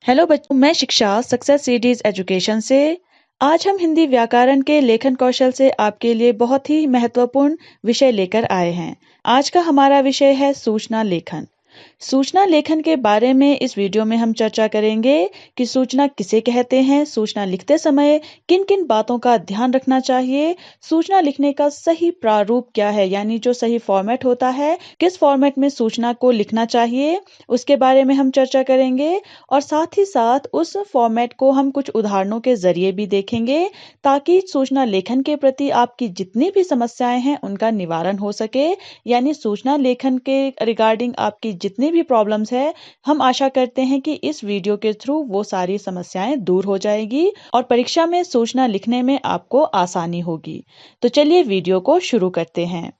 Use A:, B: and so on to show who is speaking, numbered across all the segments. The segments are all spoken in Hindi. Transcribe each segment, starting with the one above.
A: हेलो बच्चों, मैं शिक्षा सक्सेस सीरीज एजुकेशन से। आज हम हिंदी व्याकरण के लेखन कौशल से आपके लिए बहुत ही महत्वपूर्ण विषय लेकर आए हैं। आज का हमारा विषय है सूचना लेखन। सूचना लेखन के बारे में इस वीडियो में हम चर्चा करेंगे कि सूचना किसे कहते हैं, सूचना लिखते समय किन किन बातों का ध्यान रखना चाहिए, सूचना लिखने का सही प्रारूप क्या है, यानी जो सही फॉर्मेट होता है, किस फॉर्मेट में सूचना को लिखना चाहिए, उसके बारे में हम चर्चा करेंगे। और साथ ही साथ उस फॉर्मेट को हम कुछ उदाहरणों के जरिए भी देखेंगे, ताकि सूचना लेखन के प्रति आपकी जितनी भी समस्याएं हैं उनका निवारण हो सके। यानी सूचना लेखन के रिगार्डिंग आपकी जितनी भी प्रॉब्लम्स है, हम आशा करते हैं कि इस वीडियो के थ्रू वो सारी समस्याएं दूर हो जाएगी और परीक्षा में सूचना लिखने में आपको आसानी होगी। तो चलिए वीडियो को शुरू करते हैं।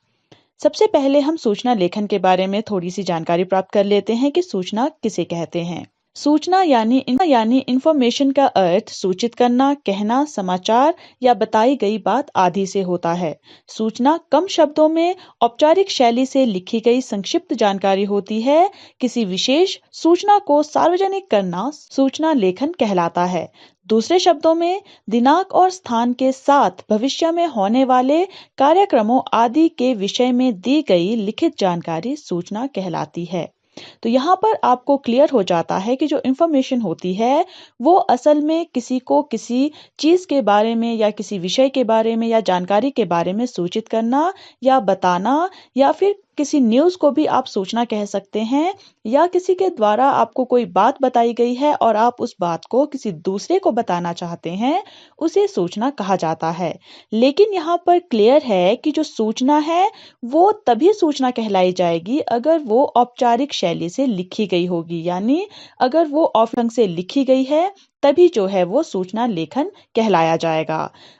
A: सबसे पहले हम सूचना लेखन के बारे में थोड़ी सी जानकारी प्राप्त कर लेते हैं कि सूचना किसे कहते हैं। सूचना यानी इंफॉर्मेशन का अर्थ सूचित करना, कहना, समाचार या बताई गई बात आदि से होता है। सूचना कम शब्दों में औपचारिक शैली से लिखी गई संक्षिप्त जानकारी होती है। किसी विशेष सूचना को सार्वजनिक करना सूचना लेखन कहलाता है। दूसरे शब्दों में, दिनांक और स्थान के साथ भविष्य में होने वाले कार्यक्रमों आदि के विषय में दी गई लिखित जानकारी सूचना कहलाती है। तो यहाँ पर आपको क्लियर हो जाता है कि जो इंफॉर्मेशन होती है वो असल में किसी को किसी चीज के बारे में या किसी विषय के बारे में या जानकारी के बारे में सूचित करना या बताना, या फिर किसी न्यूज को भी आप सूचना कह सकते हैं, या किसी के द्वारा आपको कोई बात बताई गई है और आप उस बात को किसी दूसरे को बताना चाहते हैं, उसे सूचना कहा जाता है। लेकिन यहाँ पर क्लियर है कि जो सूचना है वो तभी सूचना कहलाई जाएगी अगर वो औपचारिक शैली से लिखी गई होगी। यानी अगर वो औपचारिक ढंग से लिखी गई है तभी जो है वो सूचना लेखन कहलाया जाएगा।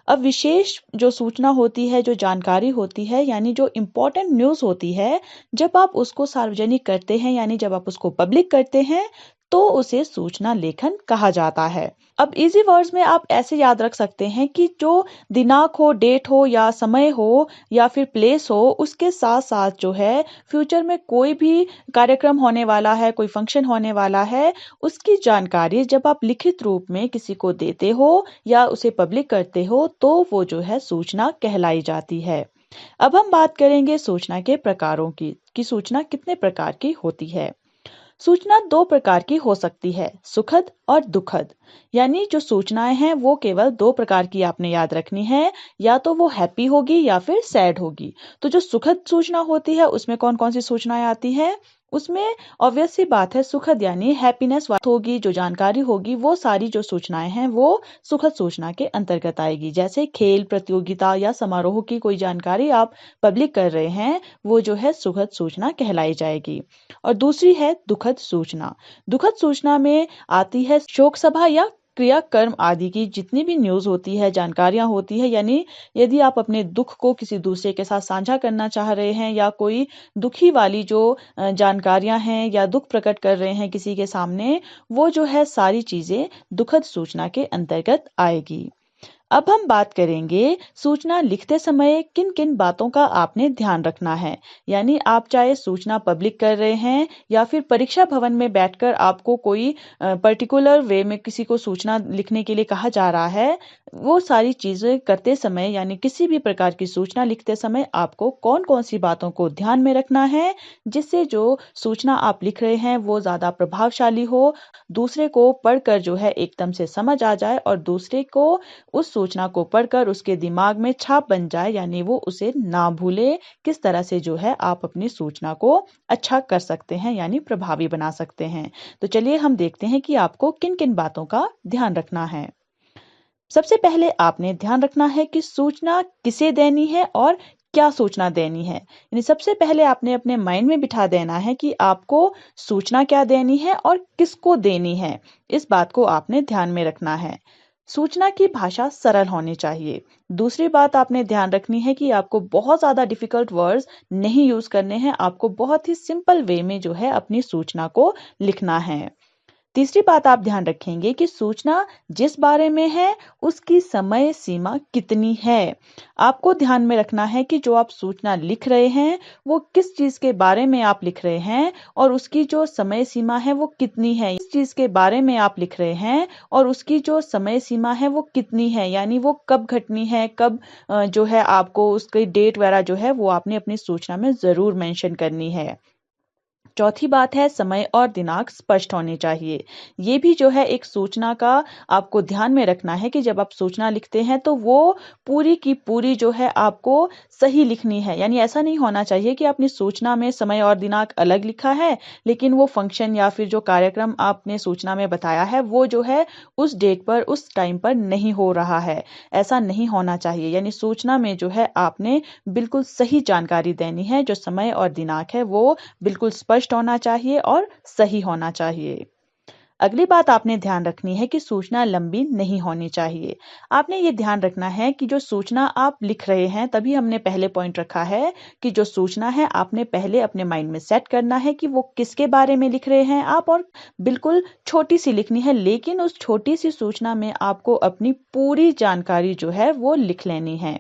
A: अब विशेष जो सूचना होती है, जो जानकारी होती है, यानी जो इम्पोर्टेंट न्यूज होती है, जब आप उसको सार्वजनिक करते हैं यानी जब आप उसको पब्लिक करते हैं तो उसे सूचना लेखन कहा जाता है। अब इजी वर्ड्स में आप ऐसे याद रख सकते हैं कि जो दिनांक हो, डेट हो या समय हो या फिर प्लेस हो, उसके साथ साथ जो है फ्यूचर में कोई भी कार्यक्रम होने वाला है, कोई फंक्शन होने वाला है, उसकी जानकारी जब आप लिखित रूप में किसी को देते हो या उसे पब्लिक करते हो तो वो जो है सूचना कहलाई जाती है। अब हम बात करेंगे सूचना के प्रकारों की कि सूचना कितने प्रकार की होती है। सूचना दो प्रकार की हो सकती है, सुखद और दुखद। यानी जो सूचनाएं हैं वो केवल दो प्रकार की आपने याद रखनी है, या तो वो हैप्पी होगी या फिर सैड होगी। तो जो सुखद सूचना होती है उसमें कौन कौन सी सूचनाएं आती है, उसमें ऑब्वियस सी बात है सुखद यानी हैप्पीनेस होगी, जो जानकारी होगी वो सारी जो सूचनाएं हैं वो सुखद सूचना के अंतर्गत आएगी। जैसे खेल प्रतियोगिता या समारोह की कोई जानकारी आप पब्लिक कर रहे हैं, वो जो है सुखद सूचना कहलाई जाएगी। और दूसरी है दुखद सूचना। दुखद सूचना में आती है शोक सभा या क्रियाकर्म आदि की जितनी भी न्यूज होती है, जानकारियां होती है। यानी यदि आप अपने दुख को किसी दूसरे के साथ साझा करना चाह रहे हैं या कोई दुखी वाली जो जानकारियां हैं या दुख प्रकट कर रहे हैं किसी के सामने, वो जो है सारी चीजें दुखद सूचना के अंतर्गत आएगी। अब हम बात करेंगे सूचना लिखते समय किन किन बातों का आपने ध्यान रखना है। यानी आप चाहे सूचना पब्लिक कर रहे हैं या फिर परीक्षा भवन में बैठकर आपको कोई पर्टिकुलर वे में किसी को सूचना लिखने के लिए कहा जा रहा है, वो सारी चीजें करते समय यानी किसी भी प्रकार की सूचना लिखते समय आपको कौन कौन सी बातों को ध्यान में रखना है, जिससे जो सूचना आप लिख रहे हैं वो ज्यादा प्रभावशाली हो, दूसरे को पढ़कर जो है एकदम से समझ आ जाए और दूसरे को उस सूचना को पढ़कर उसके दिमाग में छाप बन जाए, यानी वो उसे ना भूले। किस तरह से जो है आप अपनी सूचना को अच्छा कर सकते हैं यानी प्रभावी बना सकते हैं। तो चलिए हम देखते हैं कि आपको किन किन बातों का ध्यान रखना है। सबसे पहले आपने ध्यान रखना है कि सूचना किसे देनी है और क्या सूचना देनी है। यानी सबसे पहले आपने अपने माइंड में बिठा देना है कि आपको सूचना क्या देनी है और किसको देनी है। इस बात को आपने ध्यान में रखना है। सूचना की भाषा सरल होनी चाहिए। दूसरी बात आपने ध्यान रखनी है कि आपको बहुत ज्यादा डिफिकल्ट वर्ड्स नहीं यूज करने हैं, आपको बहुत ही सिंपल वे में जो है अपनी सूचना को लिखना है। तीसरी बात आप ध्यान रखेंगे कि सूचना जिस बारे में है उसकी समय सीमा कितनी है। आपको ध्यान में रखना है कि जो आप सूचना लिख रहे हैं वो किस चीज के बारे में आप लिख रहे हैं और उसकी जो समय सीमा है वो कितनी है। इस चीज के बारे में आप लिख रहे हैं और उसकी जो समय सीमा है वो कितनी है, यानी वो कब घटनी है, कब जो है आपको उसकी डेट वगैरह जो है वो आपने अपनी सूचना में जरूर मेंशन करनी है। चौथी बात है समय और दिनांक स्पष्ट होने चाहिए। ये भी जो है एक सूचना का आपको ध्यान में रखना है कि जब आप सूचना लिखते हैं तो वो पूरी की पूरी जो है आपको सही लिखनी है। यानी ऐसा नहीं होना चाहिए कि आपने सूचना में समय और दिनांक अलग लिखा है लेकिन वो फंक्शन या फिर जो कार्यक्रम आपने सूचना में बताया है वो जो है उस डेट पर उस टाइम पर नहीं हो रहा है। ऐसा नहीं होना चाहिए। यानी सूचना में जो है आपने बिल्कुल सही जानकारी देनी है। जो समय और दिनांक है वो बिल्कुल स्पष्ट होना चाहिए और सही होना चाहिए। अगली बात आपने ध्यान रखनी है कि सूचना लंबी नहीं होनी चाहिए। आपने ये ध्यान रखना है कि जो सूचना आप लिख रहे हैं, तभी हमने पहले पॉइंट रखा है कि जो सूचना है आपने पहले अपने माइंड में सेट करना है कि वो किसके बारे में लिख रहे हैं आप, और बिल्कुल छोटी सी लिखनी है, लेकिन उस छोटी सी सूचना में आपको अपनी पूरी जानकारी जो है वो लिख लेनी है।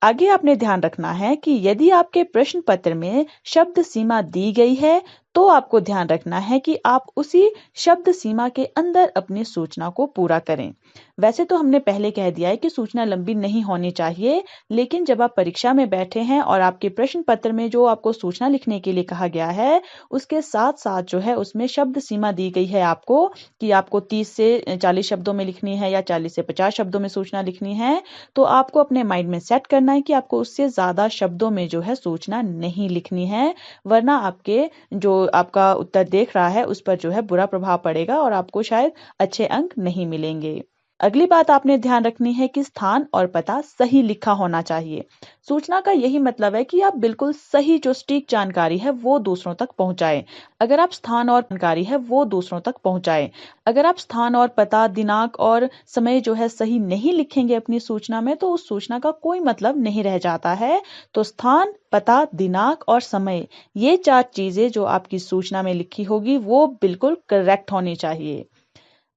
A: आगे आपने ध्यान रखना है कि यदि आपके प्रश्न पत्र में शब्द सीमा दी गई है तो आपको ध्यान रखना है कि आप उसी शब्द सीमा के अंदर अपनी सूचना को पूरा करें। वैसे तो हमने पहले कह दिया है कि सूचना लंबी नहीं होनी चाहिए, लेकिन जब आप परीक्षा में बैठे हैं और आपके प्रश्न पत्र में जो आपको सूचना लिखने के लिए कहा गया है उसके साथ साथ जो है उसमें शब्द सीमा दी गई है आपको कि आपको 30 से 40 शब्दों में लिखनी है या 40 से 50 शब्दों में सूचना लिखनी है, तो आपको अपने माइंड में सेट करना है कि आपको उससे ज्यादा शब्दों में जो है सूचना नहीं लिखनी है, वरना आपके जो आपका उत्तर देख रहा है उस पर जो है बुरा प्रभाव पड़ेगा और आपको शायद अच्छे अंक नहीं मिलेंगे। अगली बात आपने ध्यान रखनी है कि स्थान और पता सही लिखा होना चाहिए। सूचना का यही मतलब है कि आप बिल्कुल सही जो सटीक जानकारी है वो दूसरों तक पहुंचाएं। अगर आप स्थान और जानकारी है वो दूसरों तक पहुंचाएं, अगर आप स्थान और पता, दिनांक और समय जो है सही नहीं लिखेंगे अपनी सूचना में, तो उस सूचना का कोई मतलब नहीं रह जाता है। तो स्थान, पता, दिनांक और समय, ये 4 चीजें जो आपकी सूचना में लिखी होगी वो बिल्कुल करेक्ट होनी चाहिए।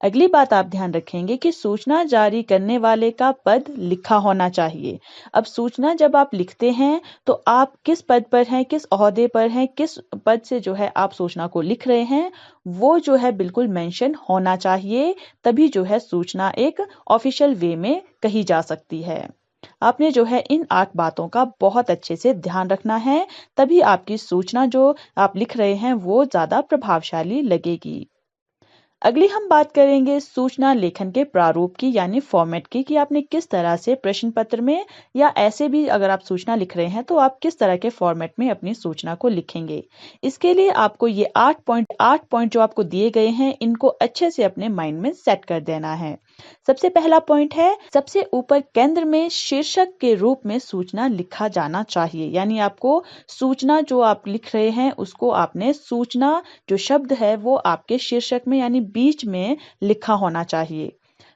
A: अगली बात आप ध्यान रखेंगे कि सूचना जारी करने वाले का पद लिखा होना चाहिए। अब सूचना जब आप लिखते हैं तो आप किस पद पर हैं, किस ओहदे पर हैं, किस पद से जो है आप सूचना को लिख रहे हैं, वो जो है बिल्कुल मेंशन होना चाहिए। तभी जो है सूचना एक ऑफिशियल वे में कही जा सकती है। आपने जो है इन 8 बातों का बहुत अच्छे से ध्यान रखना है, तभी आपकी सूचना जो आप लिख रहे हैं वो ज्यादा प्रभावशाली लगेगी। अगली हम बात करेंगे सूचना लेखन के प्रारूप की, यानी फॉर्मेट की, कि आपने किस तरह से प्रश्न पत्र में या ऐसे भी अगर आप सूचना लिख रहे हैं तो आप किस तरह के फॉर्मेट में अपनी सूचना को लिखेंगे। इसके लिए आपको ये 8 पॉइंट जो आपको दिए गए हैं इनको अच्छे से अपने माइंड में सेट कर देना है। सबसे पहला पॉइंट है, सबसे ऊपर केंद्र में शीर्षक के रूप में सूचना लिखा जाना चाहिए। यानी आपको सूचना जो आप लिख रहे हैं उसको आपने सूचना जो शब्द है वो आपके शीर्षक में यानी बीच में लिखा होना चाहिए।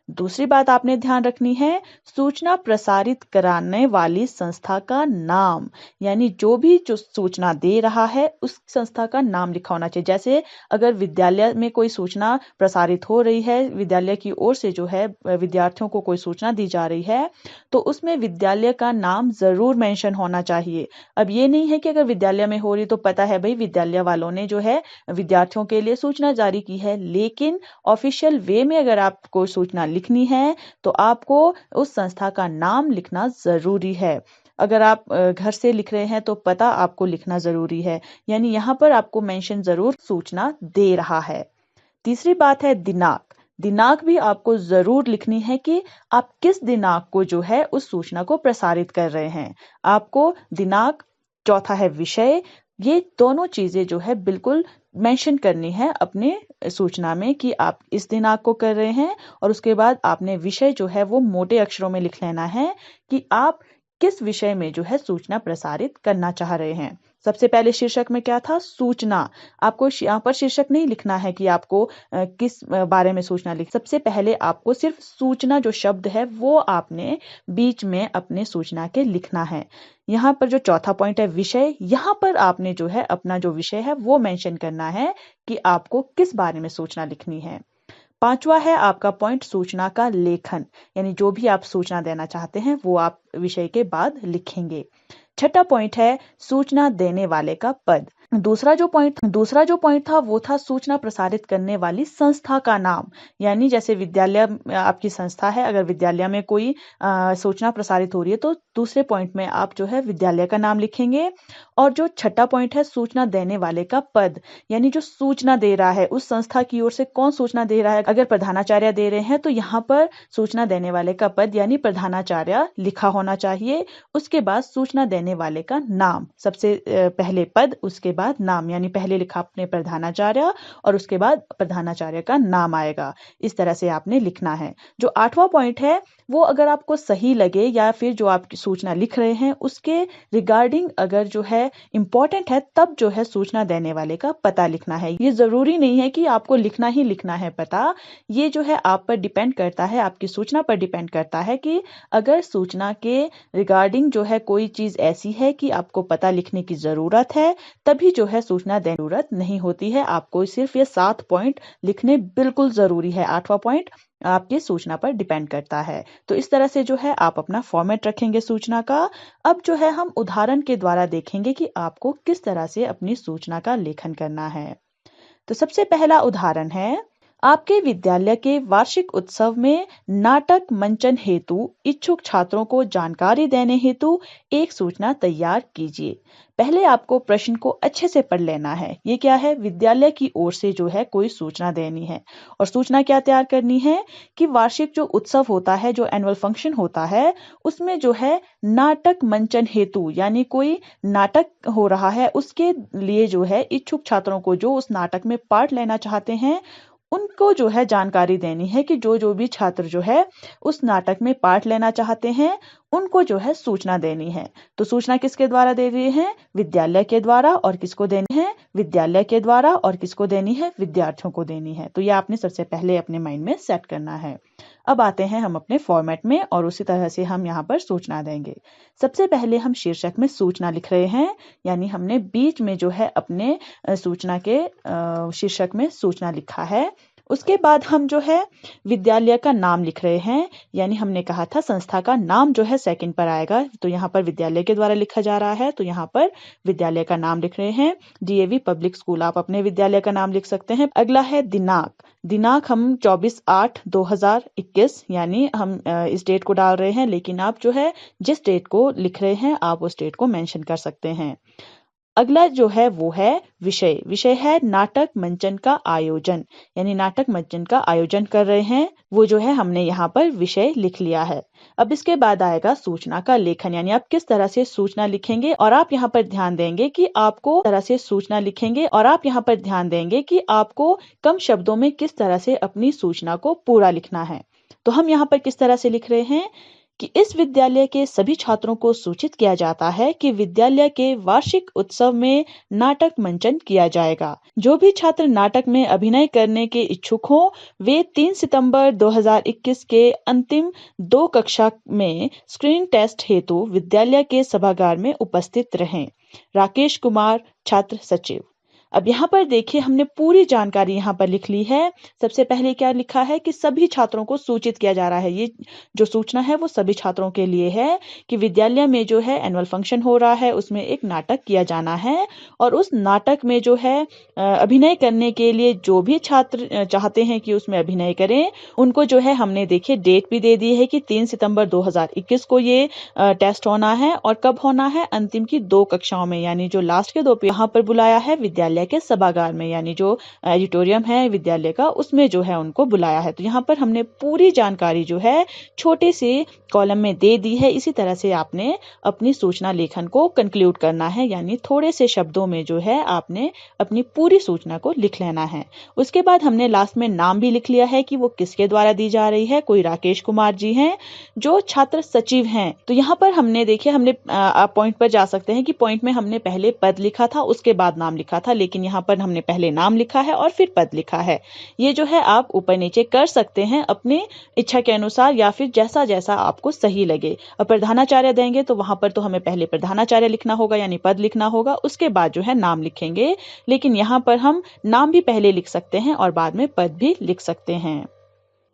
A: दूसरी बात आपने ध्यान रखनी है, सूचना प्रसारित कराने वाली संस्था का नाम, यानी जो सूचना दे रहा है उस संस्था का नाम लिखा होना चाहिए। जैसे अगर विद्यालय में कोई सूचना प्रसारित हो रही है, विद्यालय की ओर से जो है विद्यार्थियों को कोई सूचना दी जा रही है, तो उसमें विद्यालय का नाम जरूर मेंशन होना चाहिए। अब ये नहीं है कि अगर विद्यालय में हो रही तो पता है भाई विद्यालय वालों ने जो है विद्यार्थियों के लिए सूचना जारी की है, लेकिन ऑफिशियल वे में अगर आपको सूचना लिखनी है तो आपको उस संस्था का नाम लिखना जरूरी है। अगर आप घर से लिख रहे हैं तो पता आपको लिखना जरूरी है, यानी यहाँ पर आपको मेंशन जरूर सूचना दे रहा है। तीसरी बात है दिनांक। दिनांक भी आपको जरूर लिखनी है कि आप किस दिनांक को जो है उस सूचना को प्रसारित कर रहे हैं। आपको दिनांक, चौथा है विषय, ये दोनों चीजें जो है बिल्कुल मेंशन करनी है अपने सूचना में कि आप इस दिनांक को कर रहे हैं, और उसके बाद आपने विषय जो है वो मोटे अक्षरों में लिख लेना है कि आप किस विषय में जो है सूचना प्रसारित करना चाह रहे हैं। सबसे पहले शीर्षक में क्या था? सूचना। आपको यहाँ पर शीर्षक नहीं लिखना है कि आपको किस बारे में सूचना लिख। सबसे पहले आपको सिर्फ सूचना जो शब्द है वो आपने बीच में अपने सूचना के लिखना है। यहाँ पर जो चौथा पॉइंट है विषय, यहाँ पर आपने जो है अपना जो विषय है वो मेंशन करना है कि आपको किस बारे में सूचना लिखनी है। पांचवा है आपका पॉइंट सूचना का लेखन, यानी जो भी आप सूचना देना चाहते हैं वो आप विषय के बाद लिखेंगे। छठा पॉइंट है सूचना देने वाले का पद। दूसरा जो पॉइंट था वो था सूचना प्रसारित करने वाली संस्था का नाम, यानी जैसे विद्यालय आपकी संस्था है, अगर विद्यालय में कोई सूचना प्रसारित हो रही है तो दूसरे पॉइंट में आप जो है विद्यालय का नाम लिखेंगे। और जो छठा पॉइंट है सूचना देने वाले का पद, यानी जो सूचना दे रहा है उस संस्था की ओर से कौन सूचना दे रहा है। अगर प्रधानाचार्य दे रहे हैं तो यहाँ पर सूचना देने वाले का पद यानी प्रधानाचार्य लिखा होना चाहिए। उसके बाद सूचना देने वाले का नाम, सबसे पहले पद उसके बाद नाम, यानी पहले लिखा आपने प्रधानाचार्य और उसके बाद प्रधानाचार्य का नाम आएगा। इस तरह से आपने लिखना है। जो आठवां पॉइंट है वो अगर आपको सही लगे या फिर जो आप सूचना लिख रहे हैं उसके रिगार्डिंग अगर जो है इंपॉर्टेंट है तब जो है सूचना देने वाले का पता लिखना है। ये जरूरी नहीं है कि आपको लिखना ही लिखना है पता, ये जो है आप पर डिपेंड करता है, आपकी सूचना पर डिपेंड करता है कि अगर सूचना के रिगार्डिंग जो है कोई चीज ऐसी है कि आपको पता लिखने की जरूरत है तभी जो है सूचना देने की जरूरत नहीं होती है। आपको सिर्फ ये 7 पॉइंट लिखने बिल्कुल जरूरी है। 8वां पॉइंट आपकी सूचना पर डिपेंड करता है। तो इस तरह से जो है आप अपना फॉर्मेट रखेंगे सूचना का। अब जो है हम उदाहरण के द्वारा देखेंगे कि आपको किस तरह से अपनी सूचना का लेखन करना है। तो सबसे पहला उदाहरण है, आपके विद्यालय के वार्षिक उत्सव में नाटक मंचन हेतु इच्छुक छात्रों को जानकारी देने हेतु एक सूचना तैयार कीजिए। पहले आपको प्रश्न को अच्छे से पढ़ लेना है। ये क्या है? विद्यालय की ओर से जो है कोई सूचना देनी है। और सूचना क्या तैयार करनी है कि वार्षिक जो उत्सव होता है, जो एनुअल फंक्शन होता है, उसमें जो है नाटक मंचन हेतु यानी कोई नाटक हो रहा है, उसके लिए जो है इच्छुक छात्रों को जो उस नाटक में पार्ट लेना चाहते हैं उनको जो है जानकारी देनी है कि जो भी छात्र जो है उस नाटक में पार्ट लेना चाहते हैं उनको जो है सूचना देनी है। तो सूचना किसके द्वारा दे रही है? विद्यालय के द्वारा। और किसको देनी है? विद्यालय के द्वारा। और किसको देनी है? विद्यार्थियों को देनी है। तो ये आपने सबसे पहले अपने माइंड में सेट करना है। अब आते हैं हम अपने फॉर्मेट में और उसी तरह से हम यहाँ पर सूचना देंगे। सबसे पहले हम शीर्षक में सूचना लिख रहे हैं, यानी हमने बीच में जो है अपने सूचना के शीर्षक में सूचना लिखा है। उसके बाद हम जो है विद्यालय का नाम लिख रहे हैं, यानी हमने कहा था संस्था का नाम जो है सेकंड पर आएगा। तो यहाँ पर विद्यालय के द्वारा लिखा जा रहा है, तो यहाँ पर विद्यालय का नाम लिख रहे हैं। डीएवी पब्लिक स्कूल, आप अपने विद्यालय का नाम लिख सकते हैं। अगला है दिनांक हम 24/8/2021 यानी हम इस डेट को डाल रहे हैं, लेकिन आप जो है जिस डेट को लिख रहे हैं आप उस डेट को मेंशन कर सकते हैं। अगला जो है वो है विषय है नाटक मंचन का आयोजन, यानी नाटक मंचन का आयोजन कर रहे हैं, वो जो है हमने यहाँ पर विषय लिख लिया है। अब इसके बाद आएगा सूचना का लेखन, यानी आप किस तरह से सूचना लिखेंगे और आप यहाँ पर ध्यान देंगे कि आपको तरह से सूचना लिखेंगे और आप यहाँ पर ध्यान देंगे कि आपको कम शब्दों में किस तरह से अपनी सूचना को पूरा लिखना है। तो हम यहाँ पर किस तरह से लिख रहे हैं कि इस विद्यालय के सभी छात्रों को सूचित किया जाता है कि विद्यालय के वार्षिक उत्सव में नाटक मंचन किया जाएगा। जो भी छात्र नाटक में अभिनय करने के इच्छुक हों वे 3 सितंबर 2021 के अंतिम 2 कक्षा में स्क्रीन टेस्ट हेतु विद्यालय के सभागार में उपस्थित रहें। राकेश कुमार, छात्र सचिव। अब यहाँ पर देखिए हमने पूरी जानकारी यहाँ पर लिख ली है। सबसे पहले क्या लिखा है कि सभी छात्रों को सूचित किया जा रहा है। ये जो सूचना है वो सभी छात्रों के लिए है कि विद्यालय में जो है एनुअल फंक्शन हो रहा है, उसमें एक नाटक किया जाना है और उस नाटक में जो है अभिनय करने के लिए जो भी छात्र चाहते हैं कि उसमें अभिनय करें उनको जो है हमने देखिए डेट भी दे दी है कि 3 सितंबर 2021 को ये टेस्ट होना है और कब होना है? अंतिम की 2 कक्षाओं में, यानी जो लास्ट के 2 यहाँ पर बुलाया है विद्यालय विद्यालय के सभागार में, यानी जो ऑडिटोरियम है विद्यालय का, उसमें जो है उनको बुलाया है। तो यहाँ पर हमने पूरी जानकारी जो है छोटे से कॉलम में दे दी है। इसी तरह से आपने अपनी सूचना लेखन को कंक्लूड करना है, यानी थोड़े से शब्दों में जो है आपने अपनी पूरी सूचना को लिख लेना है। उसके बाद हमने लास्ट में नाम भी लिख लिया है कि वो किसके द्वारा दी जा रही है। कोई राकेश कुमार जी हैं जो छात्र सचिव हैं। तो यहाँ पर हमने देखिए, हमने आप पॉइंट पर जा सकते हैं कि पॉइंट में हमने पहले पद लिखा था, उसके बाद नाम लिखा था, लेकिन यहाँ पर हमने पहले नाम लिखा है और फिर पद लिखा है। ये जो है आप ऊपर नीचे कर सकते हैं अपनी इच्छा के अनुसार, या फिर जैसा जैसा आपको सही लगे। अब प्रधानाचार्य देंगे तो वहां पर तो हमें पहले प्रधानाचार्य लिखना होगा, यानी पद लिखना होगा, उसके बाद जो है नाम लिखेंगे। लेकिन यहाँ पर हम नाम भी पहले लिख सकते हैं और बाद में पद भी लिख सकते हैं।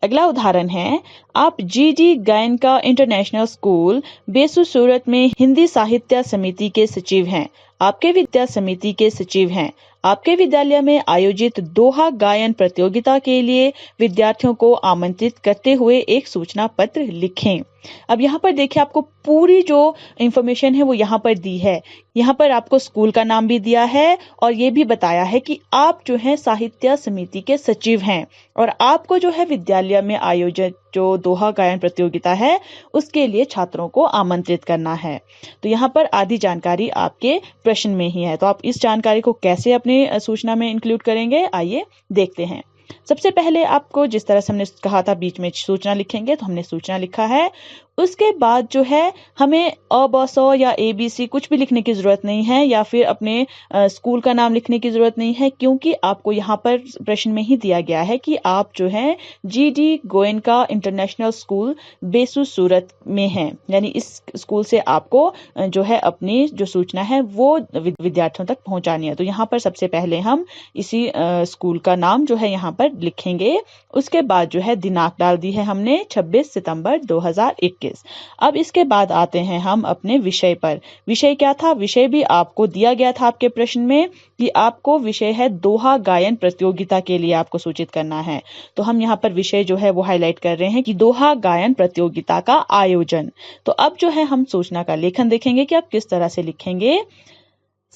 A: अगला उदाहरण है, आप GD गोयनका इंटरनेशनल स्कूल बेसू सूरत में हिंदी साहित्य समिति के सचिव हैं। आपके विद्या समिति के सचिव हैं। आपके विद्यालय में आयोजित दोहा गायन प्रतियोगिता के लिए विद्यार्थियों को आमंत्रित करते हुए एक सूचना पत्र लिखें। अब यहाँ पर देखिए, आपको पूरी जो इंफॉर्मेशन है वो यहाँ पर दी है। यहाँ पर आपको स्कूल का नाम भी दिया है और ये भी बताया है कि आप जो है साहित्य समिति के सचिव हैं और आपको जो है विद्यालय में आयोजित जो दोहा गायन प्रतियोगिता है उसके लिए छात्रों को आमंत्रित करना है। तो यहाँ पर आधी जानकारी आपके प्रश्न में ही है। तो आप इस जानकारी को कैसे अपनी सूचना में इंक्लूड करेंगे, आइए देखते हैं। सबसे पहले आपको जिस तरह से हमने कहा था बीच में सूचना लिखेंगे, तो हमने सूचना लिखा है। उसके बाद जो है हमें अ ब स या ABC कुछ भी लिखने की जरूरत नहीं है, या फिर अपने स्कूल का नाम लिखने की जरूरत नहीं है, क्योंकि आपको यहाँ पर प्रश्न में ही दिया गया है कि आप जो है GD गोयनका इंटरनेशनल स्कूल बेसू सूरत में हैं। यानी इस स्कूल से आपको जो है अपनी जो सूचना है वो विद्यार्थियों तक पहुंचानी है। तो यहाँ पर सबसे पहले हम इसी स्कूल का नाम जो है यहाँ पर लिखेंगे। उसके बाद जो है दिनांक डाल दी है हमने 26 सितंबर 2021। अब इसके बाद आते हैं हम अपने विषय पर। विषय क्या था? विषय भी आपको दिया गया था आपके प्रश्न में कि आपको विषय है दोहा गायन प्रतियोगिता के लिए आपको सूचित करना है। तो हम यहाँ पर विषय जो है वो हाईलाइट कर रहे हैं कि दोहा गायन प्रतियोगिता का आयोजन। तो अब जो है हम सूचना का लेखन देखेंगे कि आप किस तरह से लिखेंगे।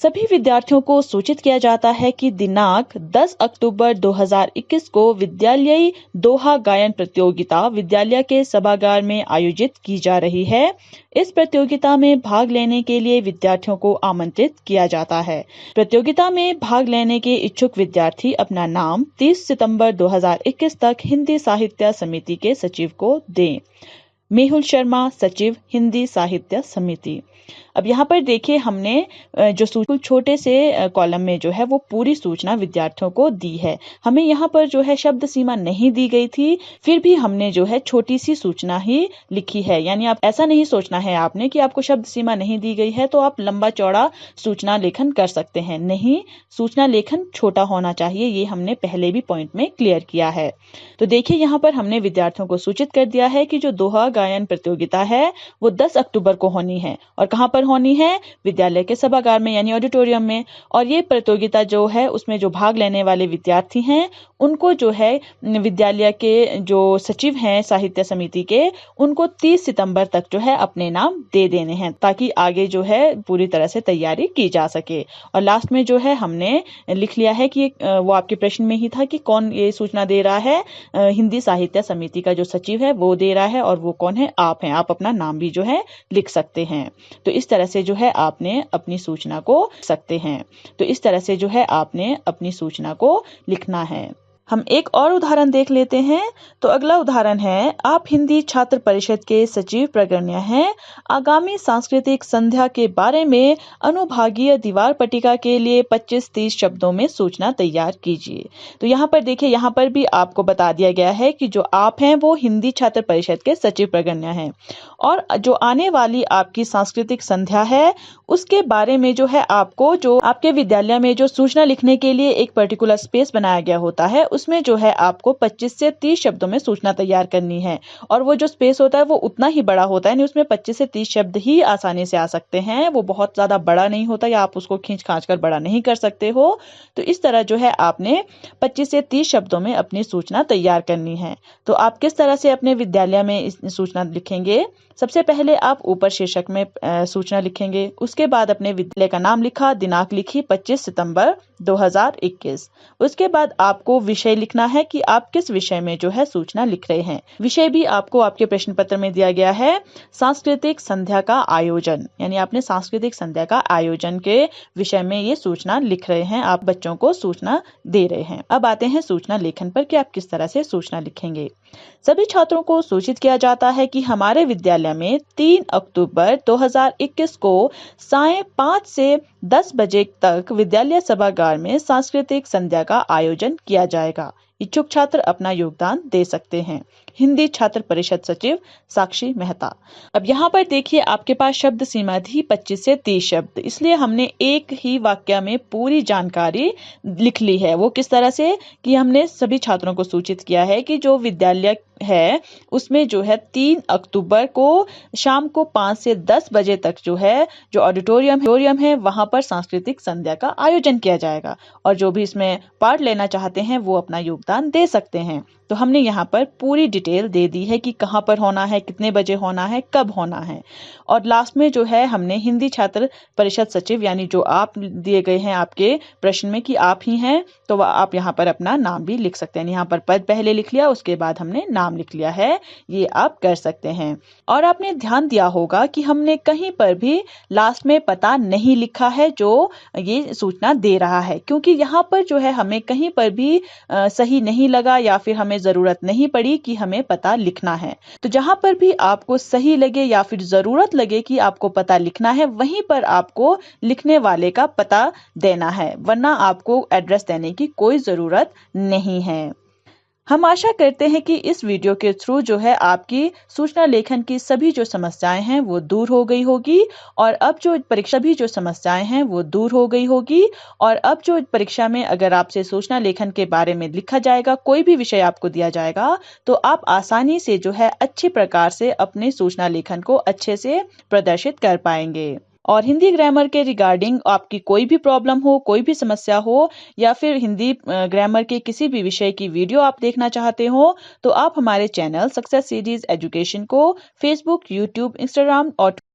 A: सभी विद्यार्थियों को सूचित किया जाता है कि दिनांक 10 अक्टूबर 2021 को विद्यालयी दोहा गायन प्रतियोगिता विद्यालय के सभागार में आयोजित की जा रही है। इस प्रतियोगिता में भाग लेने के लिए विद्यार्थियों को आमंत्रित किया जाता है। प्रतियोगिता में भाग लेने के इच्छुक विद्यार्थी अपना नाम 30 सितंबर 2021 तक हिंदी साहित्य समिति के सचिव को दें। मेहुल शर्मा, सचिव, हिंदी साहित्य समिति। अब यहाँ पर देखिए, हमने जो छोटे से कॉलम में जो है वो पूरी सूचना विद्यार्थियों को दी है। हमें यहाँ पर जो है शब्द सीमा नहीं दी गई थी, फिर भी हमने जो है छोटी सी सूचना ही लिखी है। यानी आप ऐसा नहीं सोचना है आपने कि आपको शब्द सीमा नहीं दी गई है तो आप लंबा चौड़ा सूचना लेखन कर सकते हैं। नहीं, सूचना लेखन छोटा होना चाहिए, ये हमने पहले भी पॉइंट में क्लियर किया है। तो देखिए, यहाँ पर हमने विद्यार्थियों को सूचित कर दिया है कि जो दोहा गायन प्रतियोगिता है वो 10 अक्टूबर को होनी है। और कहाँ पर होनी है? विद्यालय के सभागार में, यानी ऑडिटोरियम में। और ये प्रतियोगिता जो है उसमें जो भाग लेने वाले विद्यार्थी हैं उनको जो है विद्यालय के जो सचिव हैं साहित्य समिति के, उनको 30 सितंबर तक जो है अपने नाम दे देने हैं, ताकि आगे जो है पूरी तरह से तैयारी की जा सके। और लास्ट में जो है हमने लिख लिया है कि वो आपके प्रश्न में ही था कि कौन ये सूचना दे रहा है। हिंदी साहित्य समिति का जो सचिव है वो दे रहा है, और वो कौन है? आप हैं। आप अपना नाम भी जो है लिख सकते हैं। तो इस तरह से जो है आपने अपनी सूचना को सकते हैं। तो इस तरह से जो है आपने अपनी सूचना को लिखना है। हम एक और उदाहरण देख लेते हैं। तो अगला उदाहरण है, आप हिंदी छात्र परिषद के सचिव प्रगण्य हैं। आगामी सांस्कृतिक संध्या के बारे में अनुभागीय दीवार पट्टिका के लिए 25-30 शब्दों में सूचना तैयार कीजिए। तो यहाँ पर देखिए, यहाँ पर भी आपको बता दिया गया है कि जो आप हैं वो हिंदी छात्र परिषद के सचिव प्रगण्य हैं, और जो आने वाली आपकी सांस्कृतिक संध्या है उसके बारे में जो है आपको जो आपके विद्यालय में जो सूचना लिखने के लिए एक पर्टिकुलर स्पेस बनाया गया होता है उसमें जो है आपको 25 से 30 शब्दों में सूचना तैयार करनी है। और वो जो स्पेस होता है वो उतना ही बड़ा होता है, यानी उसमें 25 से 30 शब्द ही आसानी से आ सकते हैं, वो बहुत ज़्यादा बड़ा नहीं होता या आप उसको खींच खांच कर बड़ा नहीं कर सकते हो। तो इस तरह जो है आपने 25 से 30 शब्दों में अपनी सूचना तैयार करनी है। तो आप किस तरह से अपने विद्यालय में इस सूचना लिखेंगे? सबसे पहले आप ऊपर शीर्षक में सूचना लिखेंगे, उसके बाद अपने विद्यालय का नाम लिखा, दिनांक लिखी 25 सितंबर 2021। उसके बाद आपको विषय लिखना है कि आप किस विषय में जो है सूचना लिख रहे हैं। विषय भी आपको आपके प्रश्न पत्र में दिया गया है, सांस्कृतिक संध्या का आयोजन, यानी आपने सांस्कृतिक संध्या का आयोजन के विषय में ये सूचना लिख रहे हैं, आप बच्चों को सूचना दे रहे हैं। अब आते हैं सूचना लेखन पर कि आप किस तरह से सूचना लिखेंगे। सभी छात्रों को सूचित किया जाता है कि हमारे विद्यालय में 3 अक्टूबर 2021 को सायं 5 से 10 बजे तक विद्यालय सभागार में सांस्कृतिक संध्या का आयोजन किया जाएगा। इच्छुक छात्र अपना योगदान दे सकते हैं। हिंदी छात्र परिषद सचिव साक्षी मेहता। अब यहाँ पर देखिए आपके पास शब्द सीमा थी 25 से 30 शब्द, इसलिए हमने एक ही वाक्य में पूरी जानकारी लिख ली है। वो किस तरह से कि हमने सभी छात्रों को सूचित किया है कि जो विद्यालय है उसमें जो है 3 अक्टूबर को शाम को 5 से 10 बजे तक जो है जो ऑडिटोरियम है वहां पर सांस्कृतिक संध्या का आयोजन किया जाएगा, और जो भी इसमें पार्ट लेना चाहते हैं वो अपना योगदान दे सकते हैं। तो हमने यहाँ पर पूरी डिटेल दे दी है कि कहाँ पर होना है, कितने बजे होना है, कब होना है। और लास्ट में जो है हमने हिंदी छात्र परिषद सचिव, यानी जो आप दिए गए हैं आपके प्रश्न में कि आप ही हैं, तो आप यहाँ पर अपना नाम भी लिख सकते हैं। यहाँ पर पद पहले लिख लिया, उसके बाद हमने नाम लिख लिया है, ये आप कर सकते हैं। और आपने ध्यान दिया होगा कि हमने कहीं पर भी लास्ट में पता नहीं लिखा है जो ये सूचना दे रहा है, क्योंकि यहाँ पर जो है हमें कहीं पर भी सही नहीं लगा या फिर हमें जरूरत नहीं पड़ी कि हमें पता लिखना है। तो जहां पर भी आपको सही लगे या फिर जरूरत लगे कि आपको पता लिखना है, वहीं पर आपको लिखने वाले का पता देना है, वरना आपको एड्रेस देने की कोई जरूरत नहीं है। हम आशा करते हैं कि इस वीडियो के थ्रू जो है आपकी सूचना लेखन की सभी जो समस्याएं हैं वो दूर हो गई होगी, और अब जो परीक्षा भी जो समस्याएं हैं वो दूर हो गई होगी। और अब जो परीक्षा में अगर आपसे सूचना लेखन के बारे में लिखा जाएगा, कोई भी विषय आपको दिया जाएगा, तो आप आसानी से जो है अच्छे प्रकार से अपने सूचना लेखन को अच्छे से प्रदर्शित कर पाएंगे। और हिंदी ग्रामर के रिगार्डिंग आपकी कोई भी प्रॉब्लम हो, कोई भी समस्या हो, या फिर हिंदी ग्रामर के किसी भी विषय की वीडियो आप देखना चाहते हो, तो आप हमारे चैनल सक्सेस सीरीज एजुकेशन को फेसबुक, यूट्यूब, इंस्टाग्राम और